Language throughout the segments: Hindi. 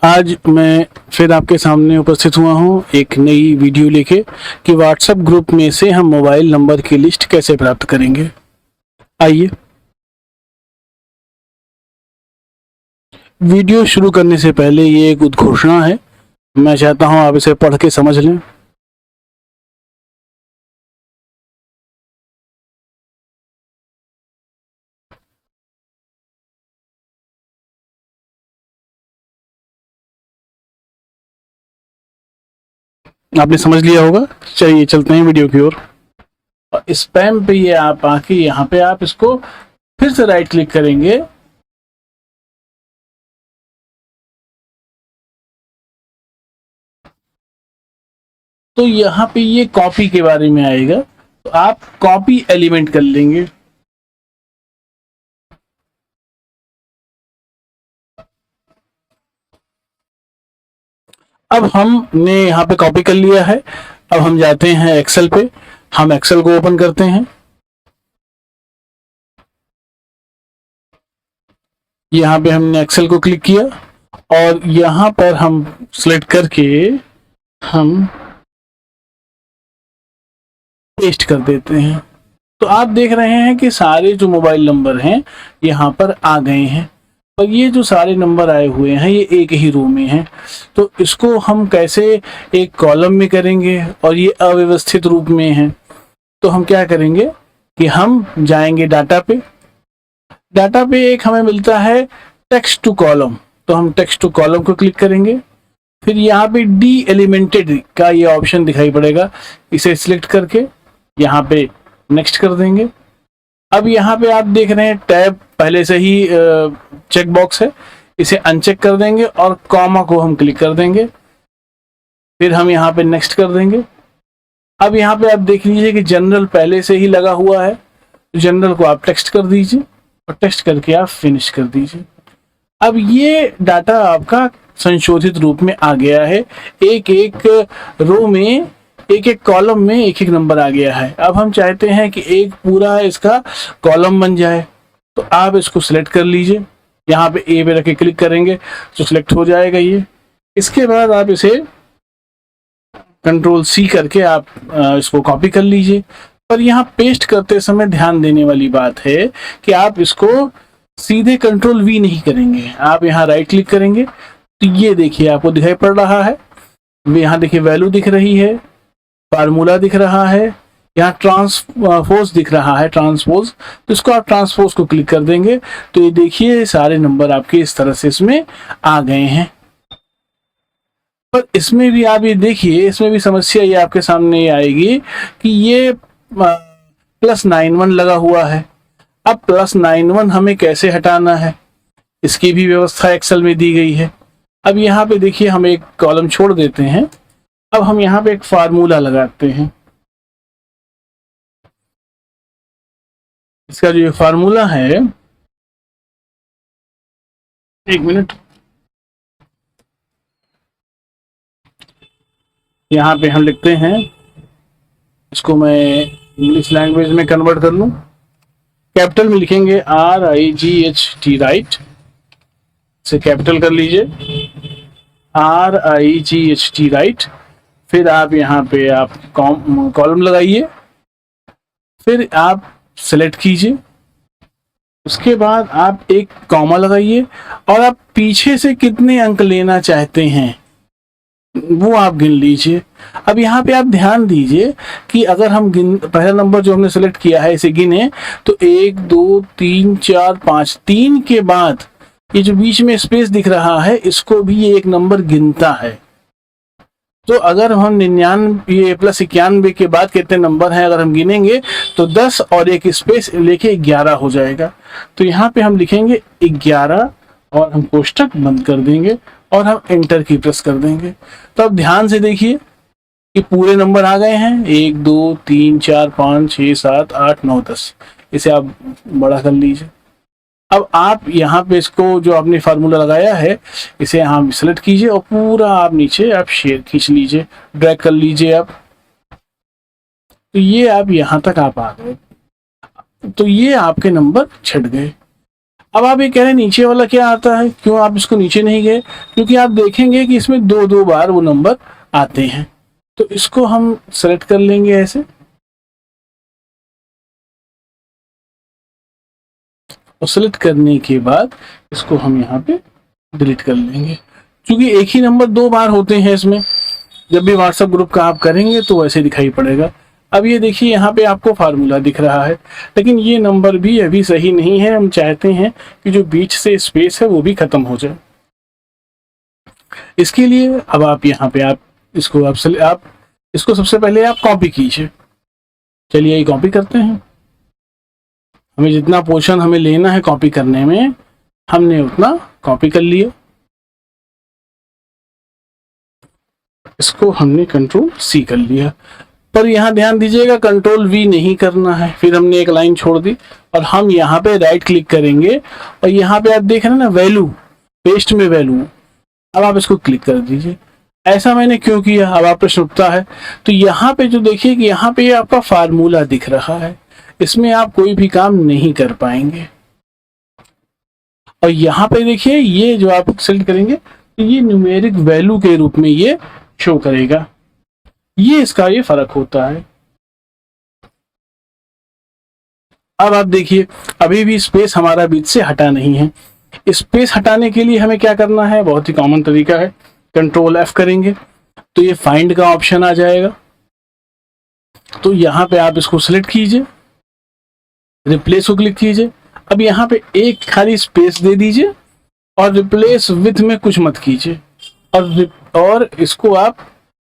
आज मैं फिर आपके सामने उपस्थित हुआ हूँ एक नई वीडियो लेके कि व्हाट्सएप ग्रुप में से हम मोबाइल नंबर की लिस्ट कैसे प्राप्त करेंगे। आइए, वीडियो शुरू करने से पहले ये एक उद्घोषणा है, मैं चाहता हूँ आप इसे पढ़ के समझ लें। आपने समझ लिया होगा। चलिए चलते हैं वीडियो की ओर। स्पैम पे ये आप आके यहाँ पे आप इसको फिर से राइट क्लिक करेंगे तो यहाँ पे ये कॉपी के बारे में आएगा, तो आप कॉपी एलिमेंट कर लेंगे। अब हमने यहाँ पे कॉपी कर लिया है। अब हम जाते हैं एक्सेल पे, हम एक्सेल को ओपन करते हैं। यहाँ पे हमने एक्सेल को क्लिक किया और यहाँ पर हम सिलेक्ट करके हम पेस्ट कर देते हैं। तो आप देख रहे हैं कि सारे जो मोबाइल नंबर हैं यहाँ पर आ गए हैं और ये जो सारे नंबर आए हुए हैं ये एक ही रो में हैं। तो इसको हम कैसे एक कॉलम में करेंगे और ये अव्यवस्थित रूप में है, तो हम क्या करेंगे कि हम जाएंगे डाटा पे। डाटा पे एक हमें मिलता है टेक्स्ट टू कॉलम, तो हम टेक्स्ट टू कॉलम को क्लिक करेंगे। फिर यहाँ पे डी एलिमेंटेड का ये ऑप्शन दिखाई पड़ेगा, इसे सिलेक्ट करके यहाँ पे नेक्स्ट कर देंगे। अब यहाँ पे आप देख रहे हैं टैब पहले से ही चेक बॉक्स है, इसे अनचेक कर देंगे और कॉमा को हम क्लिक कर देंगे। फिर हम यहाँ पे नेक्स्ट कर देंगे। अब यहाँ पे आप देख लीजिए कि जनरल पहले से ही लगा हुआ है, जनरल को आप टेक्स्ट कर दीजिए और टेक्स्ट करके आप फिनिश कर दीजिए। अब ये डाटा आपका संशोधित रूप में आ गया है, एक एक रो में एक एक कॉलम में एक एक नंबर आ गया है। अब हम चाहते हैं कि एक पूरा इसका कॉलम बन जाए, तो आप इसको सिलेक्ट कर लीजिए। यहाँ पे ए पे रख के क्लिक करेंगे तो सिलेक्ट हो जाएगा ये। इसके बाद आप इसे कंट्रोल सी करके आप इसको कॉपी कर लीजिए। पर यहाँ पेस्ट करते समय ध्यान देने वाली बात है कि आप इसको सीधे कंट्रोल वी नहीं करेंगे, आप यहाँ राइट क्लिक करेंगे तो ये देखिए आपको दिखाई पड़ रहा है, यहाँ देखिए वैल्यू दिख रही है, फार्मूला दिख रहा है, यहाँ ट्रांसपोज दिख रहा है, ट्रांसपोज। तो इसको आप ट्रांसपोज को क्लिक कर देंगे तो ये देखिए सारे नंबर आपके इस तरह से इसमें आ गए हैं। पर इसमें भी आप ये देखिए, इसमें भी समस्या ये आपके सामने आएगी कि ये +91 लगा हुआ है। अब +91 हमें कैसे हटाना है, इसकी भी व्यवस्था एक्सेल में दी गई है। अब यहाँ पे देखिए हम एक कॉलम छोड़ देते हैं। अब हम यहाँ पे एक फार्मूला लगाते हैं। इसका जो फार्मूला है, एक मिनट, यहाँ पे हम लिखते हैं, इसको मैं इंग्लिश लैंग्वेज में कन्वर्ट कर लूं। कैपिटल में लिखेंगे RIGHT राइट, इसे कैपिटल कर लीजिए, RIGHT राइट। फिर आप यहाँ पे आप कॉलम लगाइए, फिर आप सेलेक्ट कीजिए, उसके बाद आप एक कॉमा लगाइए और आप पीछे से कितने अंक लेना चाहते हैं वो आप गिन लीजिए। अब यहाँ पे आप ध्यान दीजिए कि अगर हम पहला नंबर जो हमने सेलेक्ट किया है इसे गिने तो 1 2 3 4 5, 3 के बाद ये जो बीच में स्पेस दिख रहा है इसको भी ये एक नंबर गिनता है। तो अगर हम 99 +91 के बाद कितने नंबर हैं अगर हम गिनेंगे तो 10 और एक स्पेस लेके 11 हो जाएगा। तो यहाँ पे हम लिखेंगे 11 और हम कोष्टक बंद कर देंगे और हम एंटर की प्रेस कर देंगे। तो अब ध्यान से देखिए कि पूरे नंबर आ गए हैं, 1 2 3 4 5 6 7 8 9 10। इसे आप बड़ा कर लीजिए। अब आप यहाँ पे इसको जो आपने फार्मूला लगाया है इसे यहाँ सेलेक्ट कीजिए और पूरा आप नीचे आप शेयर खींच लीजिए, ड्रैग कर लीजिए आप। तो ये आप यहाँ तक आप आ गए, तो ये आपके नंबर छट गए। अब आप ये कह रहे हैं नीचे वाला क्या आता है, क्यों आप इसको नीचे नहीं गए? क्योंकि आप देखेंगे कि इसमें दो दो बार वो नंबर आते हैं। तो इसको हम सेलेक्ट कर लेंगे ऐसे, और सेलेक्ट करने के बाद इसको हम यहाँ पे डिलीट कर लेंगे, क्योंकि एक ही नंबर दो बार होते हैं इसमें। जब भी व्हाट्सएप ग्रुप का आप करेंगे तो वैसे दिखाई पड़ेगा। अब ये देखिए यहाँ पे आपको फार्मूला दिख रहा है, लेकिन ये नंबर भी अभी सही नहीं है। हम चाहते हैं कि जो बीच से स्पेस है वो भी खत्म हो जाए। इसके लिए अब आप यहाँ पे आप इसको सबसे पहले आप कॉपी कीजिए। चलिए ये कॉपी करते हैं। हमें जितना पोर्शन हमें लेना है कॉपी करने में, हमने उतना कॉपी कर लिया। इसको हमने कंट्रोल सी कर लिया, पर यहाँ ध्यान दीजिएगा कंट्रोल वी नहीं करना है। फिर हमने एक लाइन छोड़ दी और हम यहाँ पे राइट क्लिक करेंगे और यहाँ पे आप देख रहे हैं ना वैल्यू, पेस्ट में वैल्यू। अब आप इसको क्लिक कर दीजिए। ऐसा मैंने क्यों किया, अब आप प्रश्न उठता है। तो यहाँ पे जो देखिए कि यहाँ पे आपका फार्मूला दिख रहा है, इसमें आप कोई भी काम नहीं कर पाएंगे। और यहाँ पे देखिए ये जो आप सेलेक्ट करेंगे तो ये न्यूमेरिक वैल्यू के रूप में ये शो करेगा। ये इसका ये फर्क होता है। अब आप देखिए अभी भी स्पेस हमारा बीच से हटा नहीं है। स्पेस हटाने के लिए हमें क्या करना है, बहुत ही कॉमन तरीका है, कंट्रोल एफ करेंगे तो ये फाइंड का ऑप्शन आ जाएगा। तो यहाँ पे आप इसको सिलेक्ट कीजिए, रिप्लेस को क्लिक कीजिए। अब यहाँ पे एक खाली स्पेस दे दीजिए और रिप्लेस विथ में कुछ मत कीजिए, और इसको आप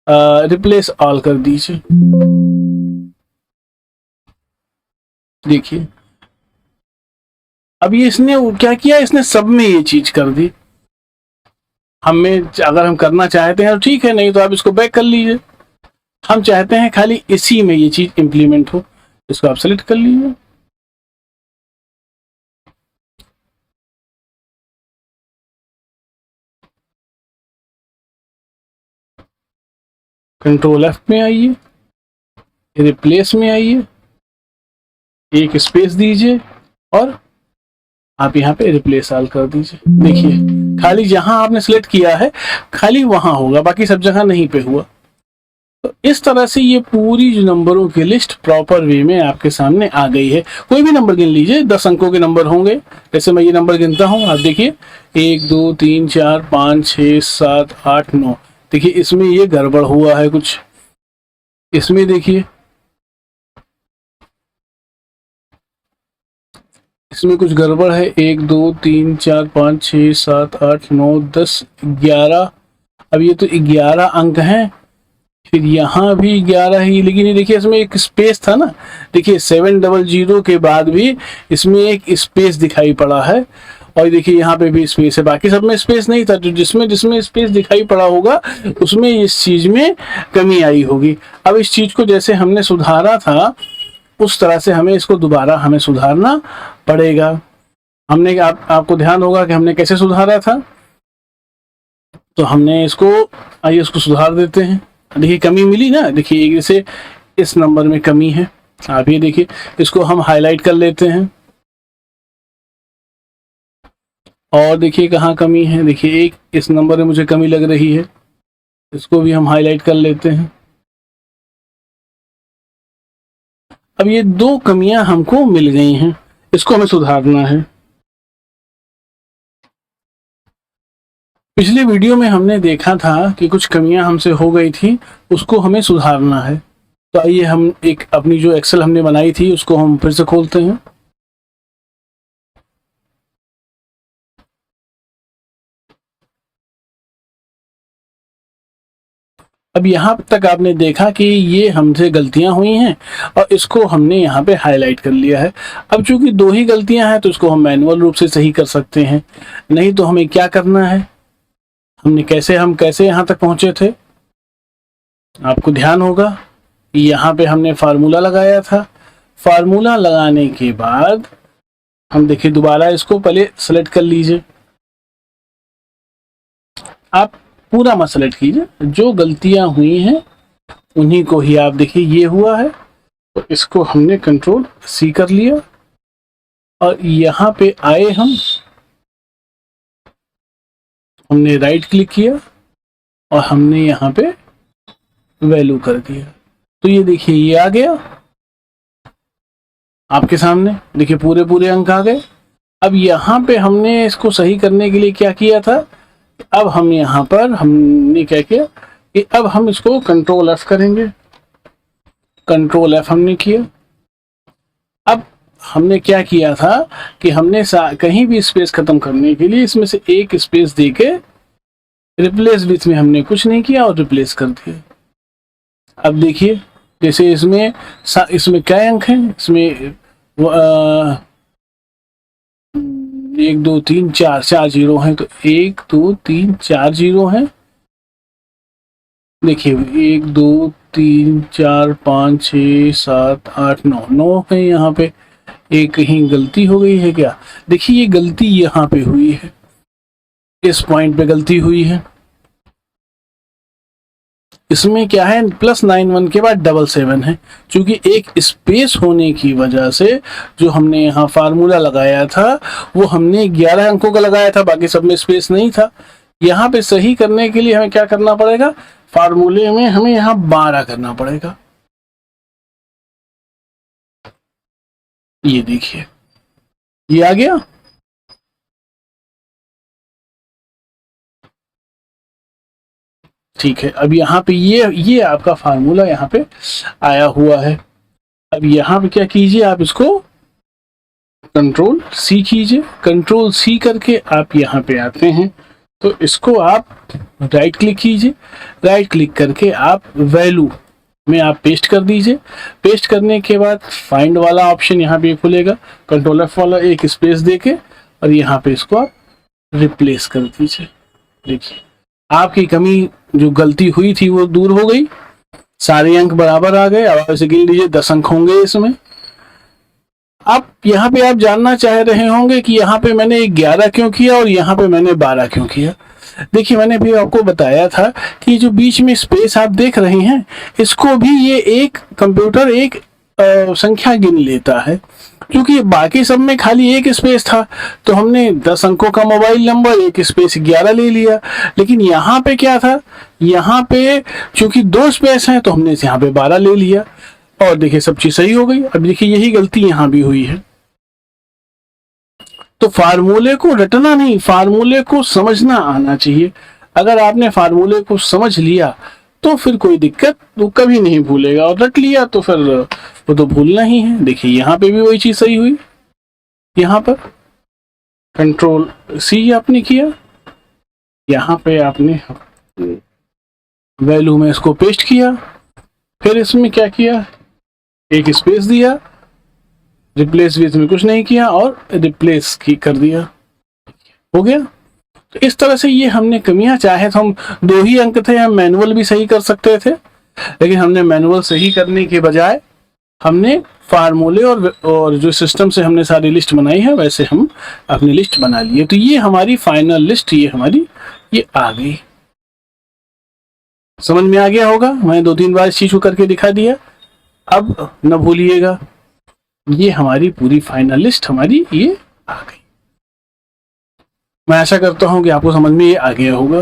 रिप्लेस ऑल कर दीजिए। देखिए अब ये इसने क्या किया, इसने सब में ये चीज कर दी। हमें अगर हम करना चाहते हैं तो ठीक है, नहीं तो आप इसको बैक कर लीजिए। हम चाहते हैं खाली इसी में ये चीज इंप्लीमेंट हो, इसको आप सेलेक्ट कर लीजिए। कंट्रोल एफ में आइए, रिप्लेस में आइए, एक स्पेस दीजिए और आप यहाँ पे रिप्लेस ऑल कर दीजिए। देखिए खाली जहां आपने सेलेक्ट किया है खाली वहां होगा, बाकी सब जगह नहीं पे हुआ। तो इस तरह से ये पूरी जो नंबरों की लिस्ट प्रॉपर वे में आपके सामने आ गई है। कोई भी नंबर गिन लीजिए, 10 अंकों के नंबर होंगे। जैसे मैं ये नंबर गिनता हूँ, आप देखिए 1 2 3 4 5 6 7 8 9। देखिए इसमें ये गड़बड़ हुआ है कुछ, इसमें देखिए इसमें कुछ गड़बड़ है। 1 2 3 4 5 6 7 8 9 10 11। अब ये तो 11 अंक हैं, फिर यहाँ भी 11 ही, लेकिन ये देखिए इसमें एक स्पेस था ना। देखिए 700 के बाद भी इसमें एक स्पेस दिखाई पड़ा है, और देखिए यहाँ पे भी स्पेस है। बाकी सब में स्पेस नहीं था, तो जिसमें जिसमें स्पेस दिखाई पड़ा होगा उसमें इस चीज में कमी आई होगी। अब इस चीज को जैसे हमने सुधारा था उस तरह से हमें इसको दोबारा हमें सुधारना पड़ेगा। हमने आपको ध्यान होगा कि हमने कैसे सुधारा था। तो हमने इसको, आइए इसको सुधार देते हैं। देखिए कमी मिली ना, देखिए जैसे इस नंबर में कमी है। आप ये देखिए इसको हम हाईलाइट कर लेते हैं और देखिए कहाँ कमी है। देखिए एक इस नंबर में मुझे कमी लग रही है, इसको भी हम हाईलाइट कर लेते हैं। अब ये दो कमियां हमको मिल गई हैं, इसको हमें सुधारना है। पिछले वीडियो में हमने देखा था कि कुछ कमियां हमसे हो गई थी, उसको हमें सुधारना है। तो आइए हम एक अपनी जो एक्सेल हमने बनाई थी उसको हम फिर से खोलते हैं। अब यहाँ तक आपने देखा कि ये हमसे गलतियां हुई हैं और इसको हमने यहाँ पे हाईलाइट कर लिया है। अब चूंकि दो ही गलतियां हैं तो इसको हम मैनुअल रूप से सही कर सकते हैं। नहीं तो हमें क्या करना है, हम कैसे यहाँ तक पहुंचे थे। आपको ध्यान होगा यहाँ पे हमने फार्मूला लगाया था। फार्मूला लगाने के बाद हम देखिए दोबारा इसको पहले सेलेक्ट कर लीजिए। आप पूरा मत सेलेक्ट कीजिए, जो गलतियां हुई हैं उन्हीं को ही आप देखिए ये हुआ है। तो इसको हमने कंट्रोल सी कर लिया और यहाँ पे आए हम हमने राइट क्लिक किया और हमने यहाँ पे वैल्यू कर दिया। तो ये देखिए ये आ गया आपके सामने, देखिए पूरे पूरे अंक आ गए। अब यहाँ पे हमने इसको सही करने के लिए क्या किया था, अब हम यहाँ पर हमने क्या किया कि अब हम इसको कंट्रोल एफ करेंगे। कंट्रोल एफ हमने किया। अब हमने क्या किया था कि हमने कहीं भी स्पेस खत्म करने के लिए इसमें से एक स्पेस देके रिप्लेस विथ में हमने कुछ नहीं किया और रिप्लेस कर दिया। अब देखिए जैसे इसमें क्या अंक हैं, इसमें 1 2 3 4 जीरो हैं, तो 1 2 3 4 जीरो हैं। देखिए 1 2 3 4 5 6 7 8 9 है। यहाँ पे एक कहीं गलती हो गई है क्या, देखिए ये गलती यहाँ पे हुई है, इस पॉइंट पे गलती हुई है। इसमें क्या है +91 के बाद 77 है, क्योंकि एक स्पेस होने की वजह से जो हमने यहाँ फार्मूला लगाया था वो हमने 11 अंकों का लगाया था, बाकी सब में स्पेस नहीं था। यहाँ पे सही करने के लिए हमें क्या करना पड़ेगा, फार्मूले में हमें यहाँ 12 करना पड़ेगा। ये देखिए ये आ गया। ठीक है, अब यहाँ पे ये आपका फार्मूला यहाँ पे आया हुआ है। अब यहाँ पे क्या कीजिए, आप इसको कंट्रोल सी कीजिए। कंट्रोल सी करके आप यहाँ पे आते हैं तो इसको आप राइट क्लिक कीजिए। राइट क्लिक करके आप वैल्यू में आप पेस्ट कर दीजिए। पेस्ट करने के बाद फाइंड वाला ऑप्शन यहाँ पे खुलेगा, कंट्रोल एफ वाला, एक स्पेस देके और यहाँ पे इसको आप रिप्लेस कर दीजिए। देखिए आपकी कमी जो गलती हुई थी वो दूर हो गई, सारे अंक बराबर आ गए। अब आप इसे गिन लीजिए, 10 अंक होंगे इसमें। अब यहाँ पे आप जानना चाह रहे होंगे कि यहाँ पे मैंने 11 क्यों किया और यहाँ पे मैंने 12 क्यों किया। देखिए मैंने भी आपको बताया था कि जो बीच में स्पेस आप देख रहे हैं इसको भी ये एक कंप्यूटर एक संख्या गिन लेता है, क्योंकि बाकी सब में खाली एक स्पेस था तो हमने 10 अंकों का मोबाइल नंबर एक स्पेस 11 ले लिया। लेकिन यहाँ पे क्या था, यहाँ पे चूंकि 2 स्पेस हैं तो हमने यहाँ पे 12 ले लिया और देखिए सब चीज सही हो गई। अब देखिए यही गलती यहाँ भी हुई है। तो फार्मूले को रटना नहीं, फार्मूले को समझना आना चाहिए। अगर आपने फार्मूले को समझ लिया तो फिर कोई दिक्कत वो कभी नहीं भूलेगा, और रट लिया तो फिर वो तो भूलना ही है। देखिए यहाँ पे भी वही चीज सही हुई। यहाँ पर कंट्रोल सी आपने किया, यहाँ पे आपने वैल्यू में इसको पेस्ट किया, फिर इसमें क्या किया, एक स्पेस दिया, रिप्लेस विथ में कुछ नहीं किया और रिप्लेस की कर दिया, हो गया। तो इस तरह से ये हमने कमियां, चाहे तो हम 2 ही अंक थे, हम मैनुअल भी सही कर सकते थे, लेकिन हमने मैनुअल सही करने के बजाय हमने फार्मूले और जो सिस्टम से हमने सारी लिस्ट बनाई है वैसे हम अपनी लिस्ट बना लिए। तो ये हमारी फाइनल लिस्ट, ये हमारी ये आ गई। समझ में आ गया होगा, मैं 2-3 बार इस चीज को करके दिखा दिया। अब न भूलिएगा, ये हमारी पूरी फाइनल लिस्ट हमारी ये आ गई। मैं आशा करता हूं कि आपको समझ में ये आ गया होगा।